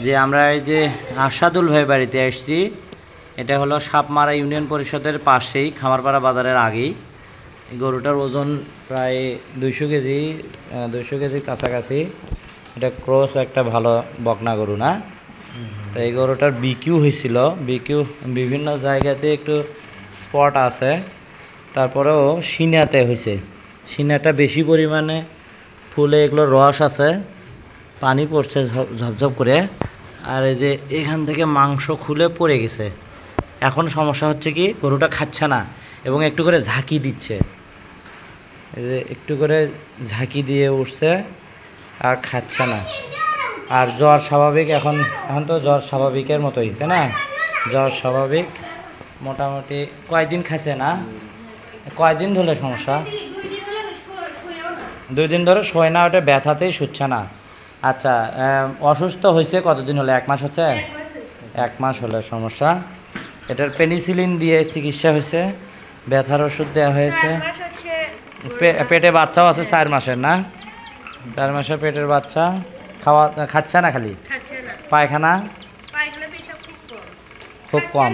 যে আমরা এই যে আশাদুল ভাই বাড়িতে আসছি, এটা হলো সাপমারা ইউনিয়ন পরিষদের পাশেই, খামারপাড়া বাজারের আগেই। এই গরুটার ওজন প্রায় 200 কেজির কাছাকাছি। এটা ক্রস একটা ভালো বকনা গরু না? তো এই গরুটার বিকিউ হয়েছিল, বিকিউ বিভিন্ন জায়গাতে একটু স্পট আছে, তারপরেও সিনাতে হয়েছে। সিনাটা বেশি পরিমাণে ফুলে এগুলো রস আছে, পানি পড়ছে ঝপঝপ করে, আর এই যে এখান থেকে মাংস খুলে পড়ে গেছে। এখন সমস্যা হচ্ছে কি, গরুটা খাচ্ছে না এবং একটু করে ঝাঁকি দিচ্ছে। এই যে একটু করে ঝাঁকি দিয়ে উঠছে আর খাচ্ছে না। আর জ্বর স্বাভাবিক, এখন তো জ্বর স্বাভাবিকের মতোই, তাই না? জ্বর স্বাভাবিক মোটামুটি। কয়দিন খাচ্ছে না? কয়দিন ধরে সমস্যা? 2 দিন ধরে শোয় না, ওটা ব্যথাতেই শুচ্ছে না। আচ্ছা, অসুস্থ হয়েছে কতদিন হলো? 1 মাস হচ্ছে? 1 মাস হলে সমস্যা। এটার পেনিসিলিন দিয়ে চিকিৎসা হয়েছে, ব্যথার ওষুধ দেওয়া হয়েছে। পেটে বাচ্চাও আছে 4 মাসের না? 4 মাসের পেটের বাচ্চা। খাচ্ছে না, খালি পায়খানা খুব কম।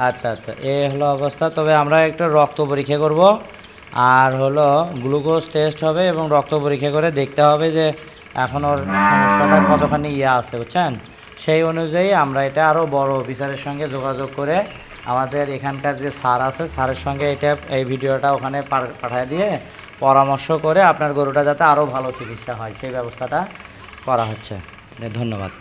আচ্ছা আচ্ছা, এই হলো অবস্থা। তবে আমরা একটু রক্ত পরীক্ষা করব, আর হলো গ্লুকোজ টেস্ট হবে এবং রক্ত পরীক্ষা করে দেখতে হবে যে এখন ওর সমস্যাটা কতখানি আছে, বুঝছেন? সেই অনুযায়ী আমরা এটা আরও বড় অফিসারের সঙ্গে যোগাযোগ করে, আমাদের এখানকার যে স্যার আছে, স্যারের সঙ্গে এই ভিডিওটা ওখানে পাঠিয়ে দিয়ে পরামর্শ করে আপনার গরুটা যাতে আরও ভালো চিকিৎসা হয় সেই ব্যবস্থাটা করা হচ্ছে। ধন্যবাদ।